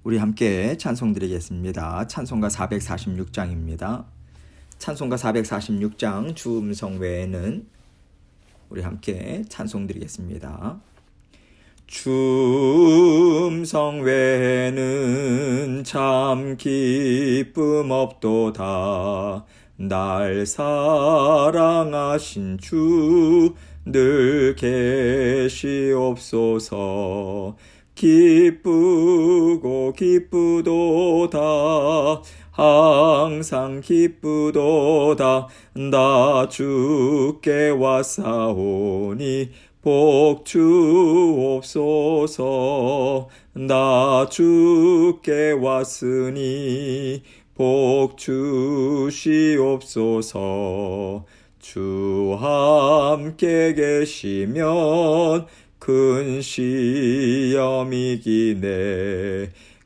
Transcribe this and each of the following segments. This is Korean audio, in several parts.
우리 함께 찬송 드리겠습니다. 찬송가 446장입니다. 찬송가 446장 주음성 외에는 우리 함께 찬송 드리겠습니다. 주음성 외에는 참 기쁨 없도다. 날 사랑하신 주 늘 계시옵소서. 기쁘고 기쁘도다. 항상 기쁘도다. 나 주께 왔사오니 복 주옵소서. 나 주께 왔으니 복 주시옵소서. 주 함께 계시면 큰 시험이기네.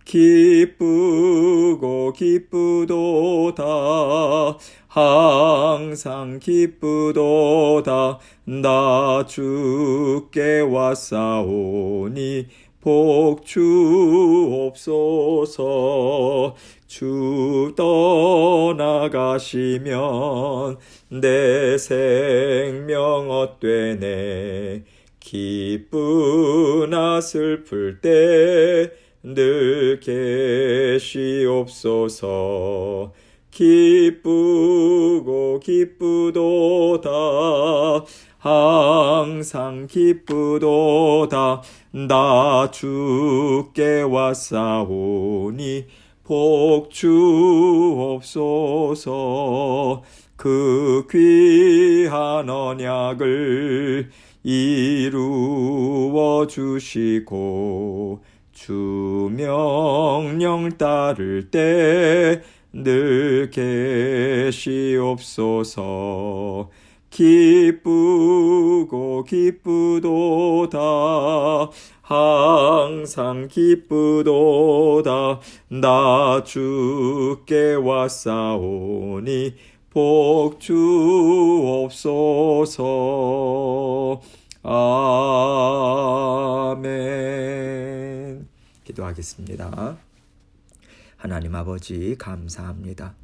기쁘고 기쁘도다. 항상 기쁘도다. 나 주께 왔사오니 복 주옵소서. 주 떠나가시면 내 생명 헛되네. 기쁘나 슬플 때 늘 계시옵소서. 기쁘고 기쁘도다. 항상 기쁘도다. 나 주께 왔사오니 복 주옵소서. 그 귀한 언약을 이루어 주시고 주 명령 따를 때 늘 계시옵소서. 기쁘고 기쁘도다. 항상 기쁘도다. 나 주께 왔사오니 복 주옵소서. 아멘. 기도하겠습니다. 하나님 아버지 감사합니다.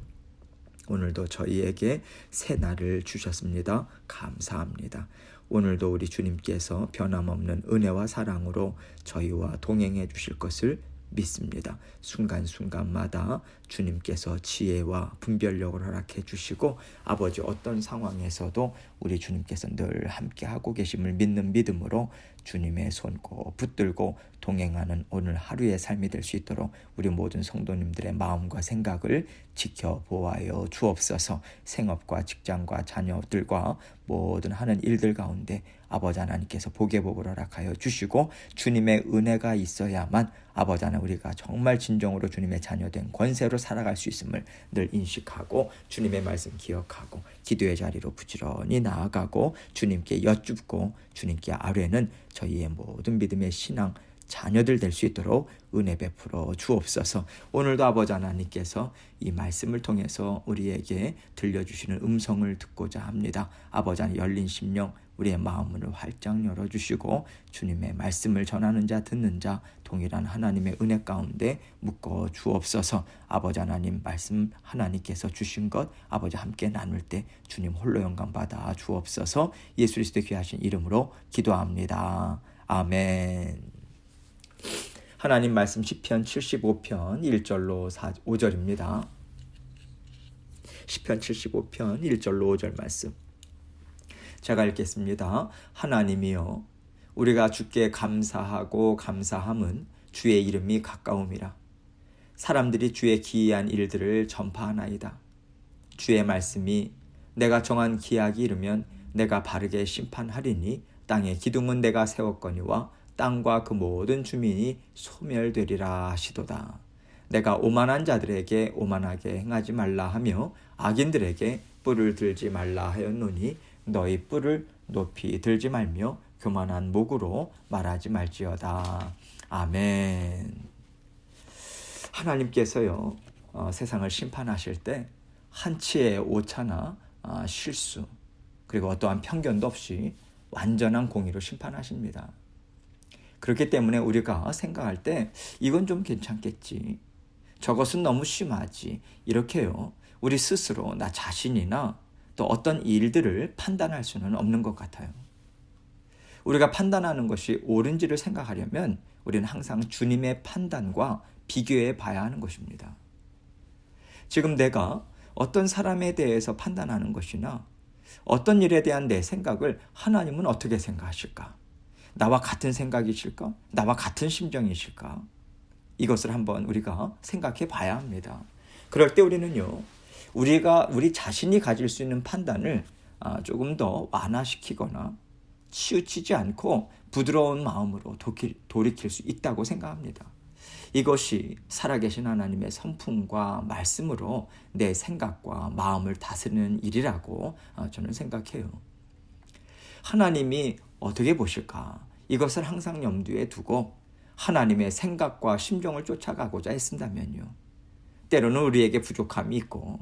오늘도 저희에게 새 날을 주셨습니다. 감사합니다. 오늘도 우리 주님께서 변함없는 은혜와 사랑으로 저희와 동행해 주실 것을 믿습니다. 순간순간마다 주님께서 지혜와 분별력을 허락해 주시고 아버지 어떤 상황에서도 우리 주님께서 늘 함께하고 계심을 믿는 믿음으로 주님의 손 꼭 붙들고 동행하는 오늘 하루의 삶이 될 수 있도록 우리 모든 성도님들의 마음과 생각을 지켜보아요 주옵소서. 생업과 직장과 자녀들과 모든 하는 일들 가운데 아버지 하나님께서 복의 복을 허락하여 주시고 주님의 은혜가 있어야만 아버지 하나님 우리가 정말 진정으로 주님의 자녀된 권세로 살아갈 수 있음을 늘 인식하고 주님의 말씀 기억하고 기도의 자리로 부지런히 나아가고 주님께 여쭙고 주님께 아뢰는 저희의 모든 믿음의 신앙 자녀들 될 수 있도록 은혜 베풀어 주옵소서. 오늘도 아버지 하나님께서 이 말씀을 통해서 우리에게 들려주시는 음성을 듣고자 합니다. 아버지 하나님 열린 심령 우리의 마음을 활짝 열어주시고 주님의 말씀을 전하는 자 듣는 자 동일한 하나님의 은혜 가운데 묶어 주옵소서. 아버지 하나님 말씀 하나님께서 주신 것 아버지 함께 나눌 때 주님 홀로 영광 받아 주옵소서. 예수 그리스도의 귀하신 이름으로 기도합니다. 아멘. 하나님 말씀 시편 75편 1절로 5절입니다. 시편 75편 1절로 5절 말씀 제가 읽겠습니다. 하나님이여 우리가 주께 감사하고 감사함은 주의 이름이 가까움이라. 사람들이 주의 기이한 일들을 전파하나이다. 주의 말씀이 내가 정한 기약이 이르면 내가 바르게 심판하리니 땅의 기둥은 내가 세웠거니와 땅과 그 모든 주민이 소멸되리라 하시도다. 내가 오만한 자들에게 오만하게 행하지 말라 하며 악인들에게 뿔을 들지 말라 하였노니 너희 뿔을 높이 들지 말며 교만한 목으로 말하지 말지어다. 아멘. 하나님께서요 세상을 심판하실 때 한치의 오차나 실수 그리고 어떠한 편견도 없이 완전한 공의로 심판하십니다. 그렇기 때문에 우리가 생각할 때 이건 좀 괜찮겠지, 저것은 너무 심하지, 이렇게요 우리 스스로 나 자신이나 또 어떤 일들을 판단할 수는 없는 것 같아요. 우리가 판단하는 것이 옳은지를 생각하려면 우리는 항상 주님의 판단과 비교해 봐야 하는 것입니다. 지금 내가 어떤 사람에 대해서 판단하는 것이나 어떤 일에 대한 내 생각을 하나님은 어떻게 생각하실까? 나와 같은 생각이실까? 나와 같은 심정이실까? 이것을 한번 우리가 생각해 봐야 합니다. 그럴 때 우리는요, 우리 자신이 가질 수 있는 판단을 조금 더 완화시키거나 치우치지 않고 부드러운 마음으로 돌이킬 수 있다고 생각합니다. 이것이 살아계신 하나님의 성품과 말씀으로 내 생각과 마음을 다스리는 일이라고 저는 생각해요. 하나님이 어떻게 보실까? 이것을 항상 염두에 두고 하나님의 생각과 심정을 쫓아가고자 했습니다면요, 때로는 우리에게 부족함이 있고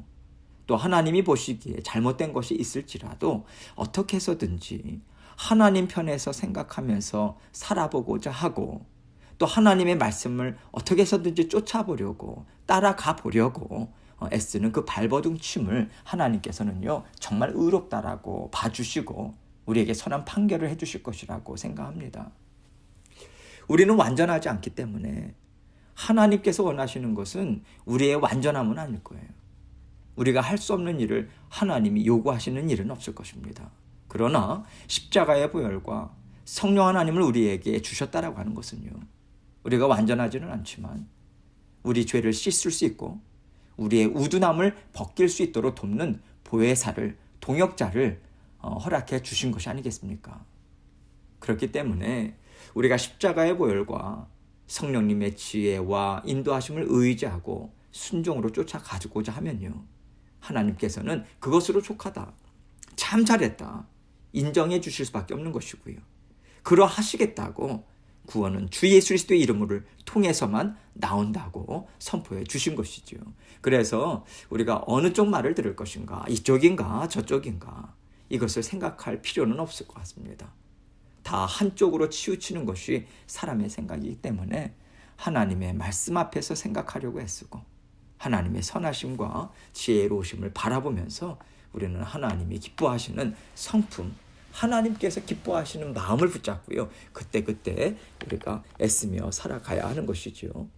또 하나님이 보시기에 잘못된 것이 있을지라도 어떻게 해서든지 하나님 편에서 생각하면서 살아보고자 하고 또 하나님의 말씀을 어떻게 해서든지 쫓아보려고 따라가 보려고 애쓰는 그 발버둥침을 하나님께서는요 정말 의롭다라고 봐주시고 우리에게 선한 판결을 해주실 것이라고 생각합니다. 우리는 완전하지 않기 때문에 하나님께서 원하시는 것은 우리의 완전함은 아닐 거예요. 우리가 할 수 없는 일을 하나님이 요구하시는 일은 없을 것입니다. 그러나 십자가의 보혈과 성령 하나님을 우리에게 주셨다라고 하는 것은요, 우리가 완전하지는 않지만 우리 죄를 씻을 수 있고 우리의 우둔함을 벗길 수 있도록 돕는 보혜사를, 동역자를 허락해 주신 것이 아니겠습니까? 그렇기 때문에 우리가 십자가의 보혈과 성령님의 지혜와 인도하심을 의지하고 순종으로 쫓아가고자 하면요, 하나님께서는 그것으로 족하다, 참 잘했다 인정해 주실 수밖에 없는 것이고요, 그러하시겠다고 구원은 주 예수 그리스도의 이름을 통해서만 나온다고 선포해 주신 것이죠. 그래서 우리가 어느 쪽 말을 들을 것인가, 이쪽인가 저쪽인가, 이것을 생각할 필요는 없을 것 같습니다. 다 한쪽으로 치우치는 것이 사람의 생각이기 때문에 하나님의 말씀 앞에서 생각하려고 애쓰고 하나님의 선하심과 지혜로우심을 바라보면서 우리는 하나님이 기뻐하시는 성품, 하나님께서 기뻐하시는 마음을 붙잡고요, 그때그때 우리가 애쓰며 살아가야 하는 것이죠.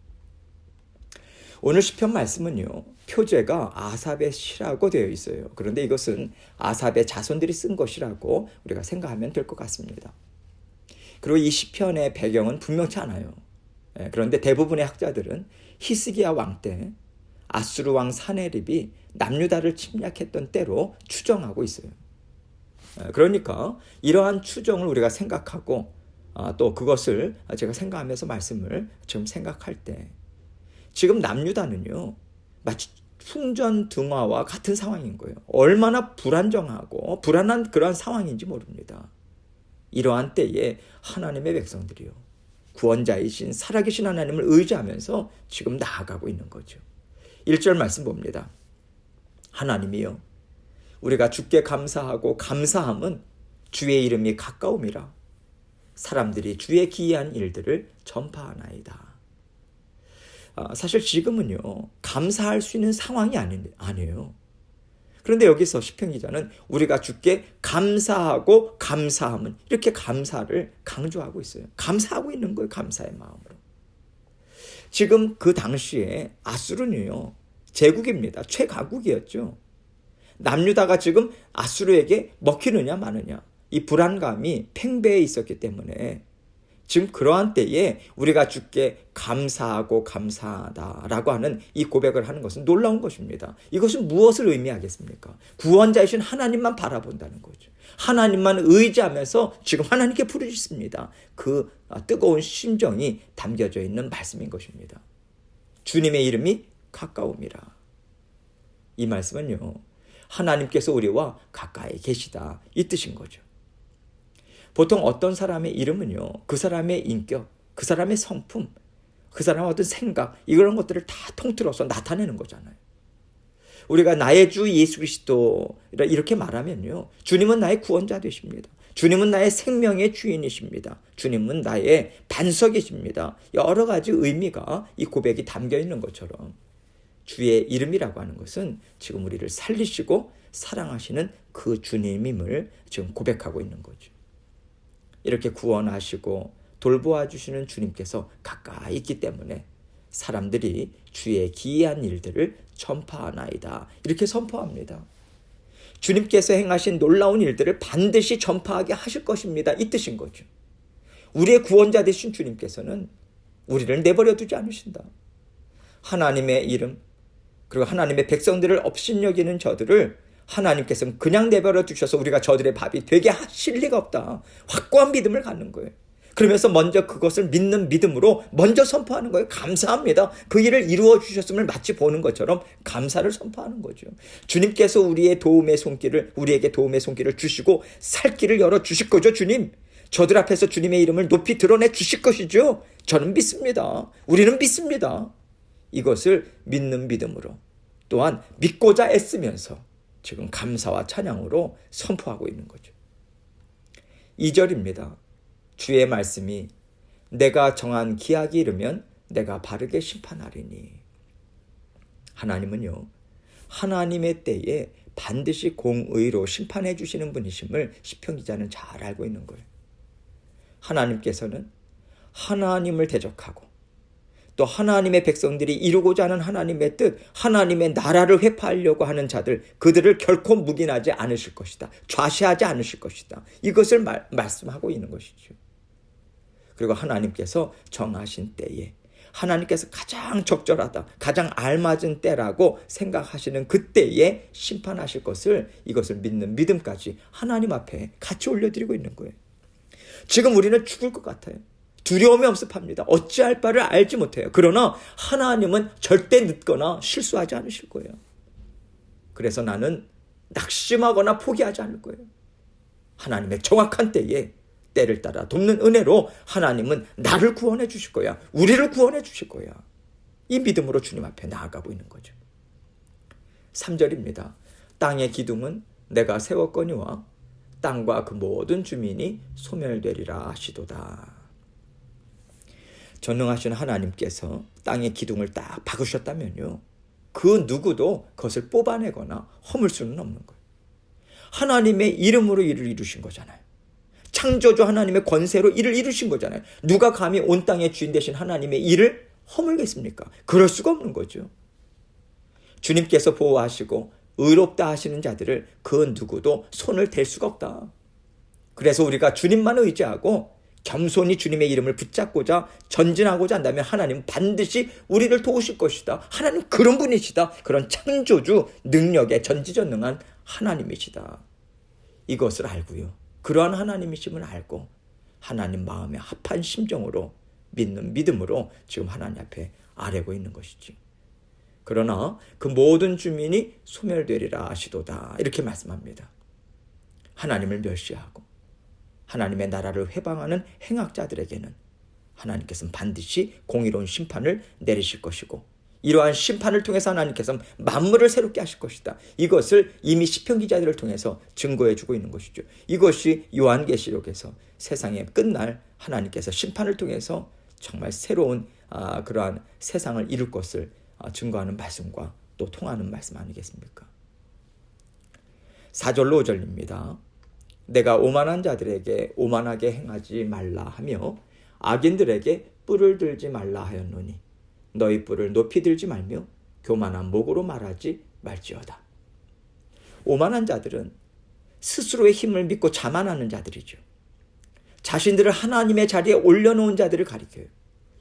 오늘 시편 말씀은요, 표제가 아삽의 시라고 되어 있어요. 그런데 이것은 아삽의 자손들이 쓴 것이라고 우리가 생각하면 될 것 같습니다. 그리고 이 시편의 배경은 분명치 않아요. 그런데 대부분의 학자들은 히스기야 왕 때 아수르 왕 사네립이 남유다를 침략했던 때로 추정하고 있어요. 그러니까 이러한 추정을 우리가 생각하고 또 그것을 제가 생각하면서 말씀을 지금 생각할 때 지금 남유다는요 마치 풍전등화와 같은 상황인 거예요. 얼마나 불안정하고 불안한 그러한 상황인지 모릅니다. 이러한 때에 하나님의 백성들이요, 구원자이신 살아계신 하나님을 의지하면서 지금 나아가고 있는 거죠. 1절 말씀 봅니다. 하나님이여, 우리가 주께 감사하고 감사함은 주의 이름이 가까움이라. 사람들이 주의 기이한 일들을 전파하나이다. 사실 지금은요 감사할 수 있는 상황이 아니에요. 그런데 여기서 시편 기자는 우리가 주께 감사하고 감사함은, 이렇게 감사를 강조하고 있어요. 감사하고 있는 거예요, 감사의 마음으로. 지금 그 당시에 아수르는요 제국입니다. 최강국이었죠. 남유다가 지금 아수르에게 먹히느냐 마느냐, 이 불안감이 팽배해 있었기 때문에 지금 그러한 때에 우리가 주께 감사하고 감사하다라고 하는 이 고백을 하는 것은 놀라운 것입니다. 이것은 무엇을 의미하겠습니까? 구원자이신 하나님만 바라본다는 거죠. 하나님만 의지하면서 지금 하나님께 부르짖습니다. 그 뜨거운 심정이 담겨져 있는 말씀인 것입니다. 주님의 이름이 가까움이라. 이 말씀은요, 하나님께서 우리와 가까이 계시다, 이 뜻인 거죠. 보통 어떤 사람의 이름은요, 그 사람의 인격, 그 사람의 성품, 그 사람의 어떤 생각, 이런 것들을 다 통틀어서 나타내는 거잖아요. 우리가 나의 주 예수 그리스도 이렇게 말하면요, 주님은 나의 구원자 되십니다. 주님은 나의 생명의 주인이십니다. 주님은 나의 반석이십니다. 여러 가지 의미가 이 고백이 담겨 있는 것처럼 주의 이름이라고 하는 것은 지금 우리를 살리시고 사랑하시는 그 주님임을 지금 고백하고 있는 거죠. 이렇게 구원하시고 돌보아 주시는 주님께서 가까이 있기 때문에 사람들이 주의 기이한 일들을 전파하나이다. 이렇게 선포합니다. 주님께서 행하신 놀라운 일들을 반드시 전파하게 하실 것입니다. 이 뜻인 거죠. 우리의 구원자 되신 주님께서는 우리를 내버려 두지 않으신다. 하나님의 이름, 그리고 하나님의 백성들을 업신여기는 저들을 하나님께서는 그냥 내버려 두셔서 우리가 저들의 밥이 되게 하실 리가 없다. 확고한 믿음을 갖는 거예요. 그러면서 먼저 그것을 믿는 믿음으로 먼저 선포하는 거예요. 감사합니다. 그 일을 이루어 주셨음을 마치 보는 것처럼 감사를 선포하는 거죠. 주님께서 우리에게 도움의 손길을 주시고 살 길을 열어 주실 거죠. 주님, 저들 앞에서 주님의 이름을 높이 드러내 주실 것이죠. 저는 믿습니다. 우리는 믿습니다. 이것을 믿는 믿음으로 또한 믿고자 애쓰면서 지금 감사와 찬양으로 선포하고 있는 거죠. 2절입니다. 주의 말씀이 내가 정한 기약이 이르면 내가 바르게 심판하리니. 하나님은요, 하나님의 때에 반드시 공의로 심판해 주시는 분이심을 시편 기자는 잘 알고 있는 거예요. 하나님께서는 하나님을 대적하고 또 하나님의 백성들이 이루고자 하는 하나님의 뜻, 하나님의 나라를 회파하려고 하는 자들, 그들을 결코 묵인하지 않으실 것이다. 좌시하지 않으실 것이다. 이것을 말씀하고 있는 것이죠. 그리고 하나님께서 정하신 때에 하나님께서 가장 적절하다, 가장 알맞은 때라고 생각하시는 그때에 심판하실 것을, 이것을 믿는 믿음까지 하나님 앞에 같이 올려드리고 있는 거예요. 지금 우리는 죽을 것 같아요. 두려움이 엄습합니다. 어찌할 바를 알지 못해요. 그러나 하나님은 절대 늦거나 실수하지 않으실 거예요. 그래서 나는 낙심하거나 포기하지 않을 거예요. 하나님의 정확한 때에 때를 따라 돕는 은혜로 하나님은 나를 구원해 주실 거야. 우리를 구원해 주실 거야. 이 믿음으로 주님 앞에 나아가고 있는 거죠. 3절입니다. 땅의 기둥은 내가 세웠거니와 땅과 그 모든 주민이 소멸되리라 하시도다. 전능하신 하나님께서 땅의 기둥을 딱 박으셨다면요, 그 누구도 그것을 뽑아내거나 허물 수는 없는 거예요. 하나님의 이름으로 일을 이루신 거잖아요. 창조주 하나님의 권세로 일을 이루신 거잖아요. 누가 감히 온 땅의 주인 되신 하나님의 일을 허물겠습니까? 그럴 수가 없는 거죠. 주님께서 보호하시고 의롭다 하시는 자들을 그 누구도 손을 댈 수가 없다. 그래서 우리가 주님만 의지하고 겸손히 주님의 이름을 붙잡고자 전진하고자 한다면 하나님 반드시 우리를 도우실 것이다. 하나님 그런 분이시다. 그런 창조주 능력에 전지전능한 하나님이시다. 이것을 알고요, 그러한 하나님이심을 알고 하나님 마음에 합한 심정으로 믿는 믿음으로 지금 하나님 앞에 아뢰고 있는 것이지. 그러나 그 모든 주민이 소멸되리라 하시도다. 이렇게 말씀합니다. 하나님을 멸시하고 하나님의 나라를 회방하는 행악자들에게는 하나님께서는 반드시 공의로운 심판을 내리실 것이고, 이러한 심판을 통해서 하나님께서는 만물을 새롭게 하실 것이다. 이것을 이미 시편 기자들을 통해서 증거해 주고 있는 것이죠. 이것이 요한계시록에서 세상의 끝날 하나님께서 심판을 통해서 정말 새로운 그러한 세상을 이룰 것을 증거하는 말씀과 또 통하는 말씀 아니겠습니까? 4절로 5절입니다. 내가 오만한 자들에게 오만하게 행하지 말라 하며 악인들에게 뿔을 들지 말라 하였노니 너희 뿔을 높이 들지 말며 교만한 목으로 말하지 말지어다. 오만한 자들은 스스로의 힘을 믿고 자만하는 자들이죠. 자신들을 하나님의 자리에 올려놓은 자들을 가리켜요.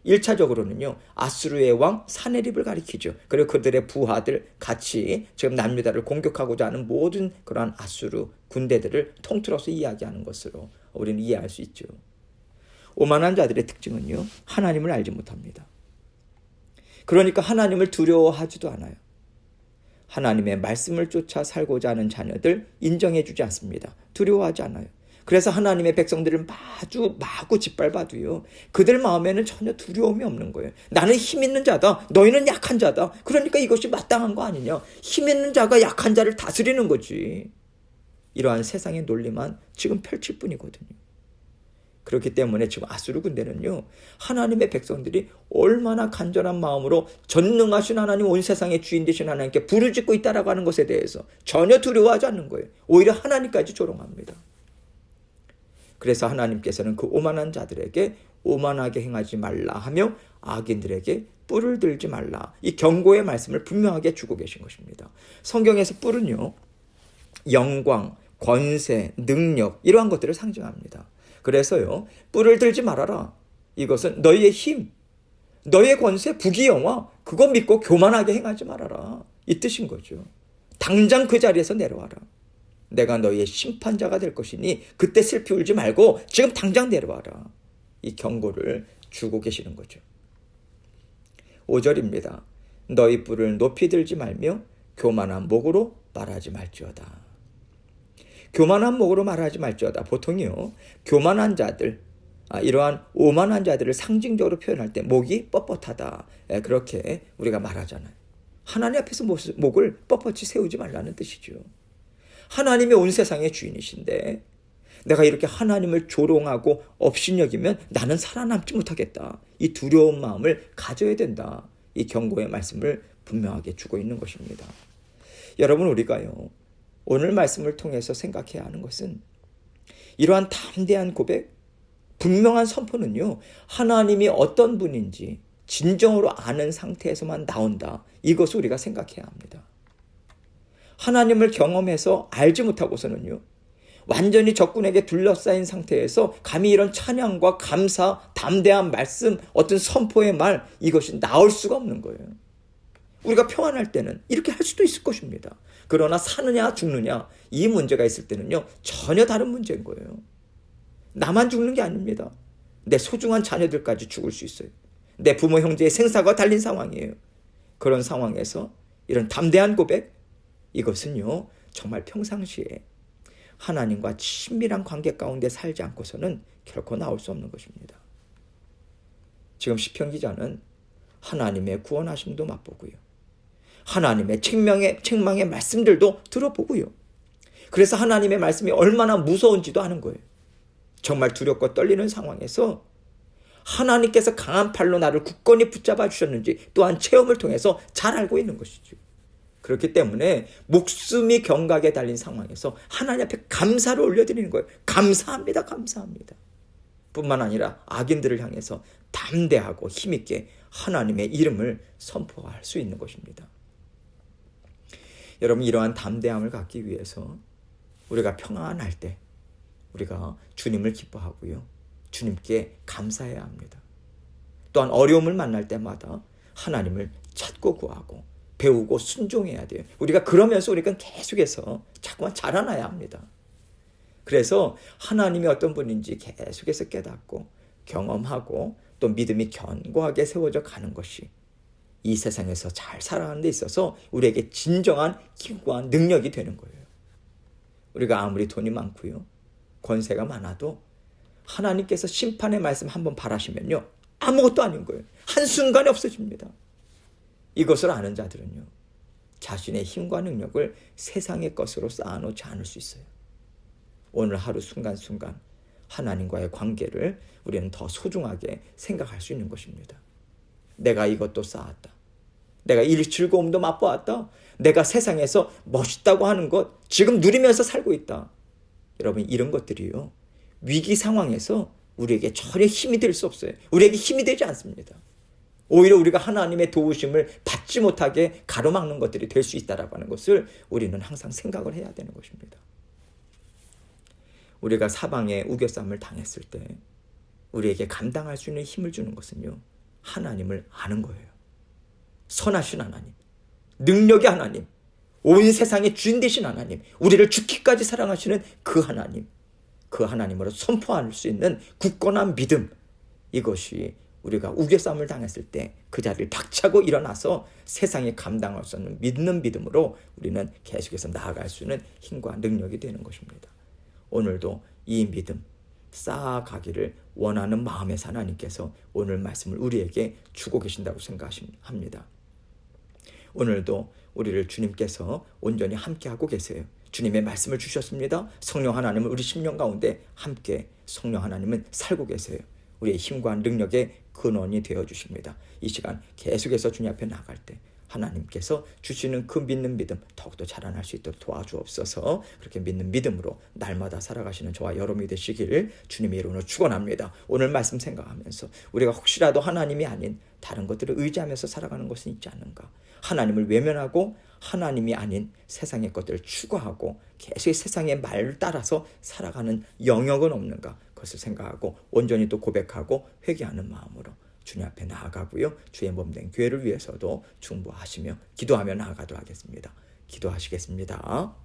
1차적으로는요, 아수르의 왕 사네립을 가리키죠. 그리고 그들의 부하들 같이 지금 남유다를 공격하고자 하는 모든 그러한 아수르 군대들을 통틀어서 이야기하는 것으로 우리는 이해할 수 있죠. 오만한 자들의 특징은요, 하나님을 알지 못합니다. 그러니까 하나님을 두려워하지도 않아요. 하나님의 말씀을 쫓아 살고자 하는 자녀들 인정해 주지 않습니다. 두려워하지 않아요. 그래서 하나님의 백성들을 마구 짓밟아도요, 그들 마음에는 전혀 두려움이 없는 거예요. 나는 힘 있는 자다, 너희는 약한 자다. 그러니까 이것이 마땅한 거 아니냐. 힘 있는 자가 약한 자를 다스리는 거지. 이러한 세상의 논리만 지금 펼칠 뿐이거든요. 그렇기 때문에 지금 아수르 군대는요, 하나님의 백성들이 얼마나 간절한 마음으로 전능하신 하나님, 온 세상의 주인 되신 하나님께 부르짖고 있다라고 하는 것에 대해서 전혀 두려워하지 않는 거예요. 오히려 하나님까지 조롱합니다. 그래서 하나님께서는 그 오만한 자들에게 오만하게 행하지 말라 하며 악인들에게 뿔을 들지 말라, 이 경고의 말씀을 분명하게 주고 계신 것입니다. 성경에서 뿔은요, 영광, 권세, 능력, 이러한 것들을 상징합니다. 그래서요, 뿔을 들지 말아라. 이것은 너희의 힘, 너희의 권세, 부귀영화, 그거 믿고 교만하게 행하지 말아라, 이 뜻인 거죠. 당장 그 자리에서 내려와라. 내가 너희의 심판자가 될 것이니 그때 슬피 울지 말고 지금 당장 내려와라. 이 경고를 주고 계시는 거죠. 5절입니다. 너희 뿔을 높이 들지 말며 교만한 목으로 말하지 말지어다. 교만한 목으로 말하지 말지어다. 보통요, 교만한 자들, 이러한 오만한 자들을 상징적으로 표현할 때 목이 뻣뻣하다, 그렇게 우리가 말하잖아요. 하나님 앞에서 목을 뻣뻣이 세우지 말라는 뜻이죠. 하나님이 온 세상의 주인이신데 내가 이렇게 하나님을 조롱하고 업신여기면 나는 살아남지 못하겠다, 이 두려운 마음을 가져야 된다, 이 경고의 말씀을 분명하게 주고 있는 것입니다. 여러분, 우리가요, 오늘 말씀을 통해서 생각해야 하는 것은 이러한 담대한 고백, 분명한 선포는요, 하나님이 어떤 분인지 진정으로 아는 상태에서만 나온다, 이것을 우리가 생각해야 합니다. 하나님을 경험해서 알지 못하고서는요, 완전히 적군에게 둘러싸인 상태에서 감히 이런 찬양과 감사, 담대한 말씀, 어떤 선포의 말, 이것이 나올 수가 없는 거예요. 우리가 평안할 때는 이렇게 할 수도 있을 것입니다. 그러나 사느냐 죽느냐, 이 문제가 있을 때는요, 전혀 다른 문제인 거예요. 나만 죽는 게 아닙니다. 내 소중한 자녀들까지 죽을 수 있어요. 내 부모 형제의 생사가 달린 상황이에요. 그런 상황에서 이런 담대한 고백, 이것은요, 정말 평상시에 하나님과 친밀한 관계 가운데 살지 않고서는 결코 나올 수 없는 것입니다. 지금 시편 기자는 하나님의 구원하심도 맛보고요, 하나님의 책망의 말씀들도 들어보고요, 그래서 하나님의 말씀이 얼마나 무서운지도 아는 거예요. 정말 두렵고 떨리는 상황에서 하나님께서 강한 팔로 나를 굳건히 붙잡아 주셨는지 또한 체험을 통해서 잘 알고 있는 것이죠. 그렇기 때문에 목숨이 경각에 달린 상황에서 하나님 앞에 감사를 올려드리는 거예요. 감사합니다, 감사합니다. 뿐만 아니라 악인들을 향해서 담대하고 힘있게 하나님의 이름을 선포할 수 있는 것입니다. 여러분, 이러한 담대함을 갖기 위해서 우리가 평안할 때 우리가 주님을 기뻐하고요, 주님께 감사해야 합니다. 또한 어려움을 만날 때마다 하나님을 찾고 구하고 배우고 순종해야 돼요. 우리가 그러면서 우리가 계속해서 자꾸만 자라나야 합니다. 그래서 하나님이 어떤 분인지 계속해서 깨닫고 경험하고 또 믿음이 견고하게 세워져 가는 것이 이 세상에서 잘 살아가는 데 있어서 우리에게 진정한 힘과 능력이 되는 거예요. 우리가 아무리 돈이 많고요, 권세가 많아도 하나님께서 심판의 말씀 한번 바라시면요, 아무것도 아닌 거예요. 한순간에 없어집니다. 이것을 아는 자들은요, 자신의 힘과 능력을 세상의 것으로 쌓아놓지 않을 수 있어요. 오늘 하루 순간순간 하나님과의 관계를 우리는 더 소중하게 생각할 수 있는 것입니다. 내가 이것도 쌓았다, 내가 이 즐거움도 맛보았다, 내가 세상에서 멋있다고 하는 것 지금 누리면서 살고 있다. 여러분, 이런 것들이요, 위기 상황에서 우리에게 전혀 힘이 될 수 없어요. 우리에게 힘이 되지 않습니다. 오히려 우리가 하나님의 도우심을 받지 못하게 가로막는 것들이 될 수 있다라고 하는 것을 우리는 항상 생각을 해야 되는 것입니다. 우리가 사방에 우겨쌈을 당했을 때 우리에게 감당할 수 있는 힘을 주는 것은요, 하나님을 아는 거예요. 선하신 하나님, 능력의 하나님, 온 세상의 주인 되신 하나님, 우리를 죽기까지 사랑하시는 그 하나님, 그 하나님으로 선포할 수 있는 굳건한 믿음, 이것이 우리가 우겨쌈을 당했을 때 그 자리를 박차고 일어나서 세상에 감당할 수 없는 믿는 믿음으로 우리는 계속해서 나아갈 수 있는 힘과 능력이 되는 것입니다. 오늘도 이 믿음 쌓아가기를 원하는 마음에서 하나님께서 오늘 말씀을 우리에게 주고 계신다고 생각합니다. 오늘도 우리를 주님께서 온전히 함께하고 계세요. 주님의 말씀을 주셨습니다. 성령 하나님은 우리 심령 가운데 함께 성령 하나님은 살고 계세요. 우리의 힘과 능력의 근원이 되어주십니다. 이 시간 계속해서 주님 앞에 나갈 때 하나님께서 주시는 그 믿는 믿음 더욱더 자라날 수 있도록 도와주옵소서. 그렇게 믿는 믿음으로 날마다 살아가시는 저와 여러분이 되시길 주님의 이름으로 축원합니다. 오늘 말씀 생각하면서 우리가 혹시라도 하나님이 아닌 다른 것들을 의지하면서 살아가는 것은 있지 않은가. 하나님을 외면하고 하나님이 아닌 세상의 것들을 추구하고 계속 세상의 말을 따라서 살아가는 영역은 없는가. 그것을 생각하고 온전히 또 고백하고 회개하는 마음으로 주님 앞에 나아가고요. 주의 몸된 교회를 위해서도 중보하시며 기도하며 나아가도록 하겠습니다. 기도하시겠습니다.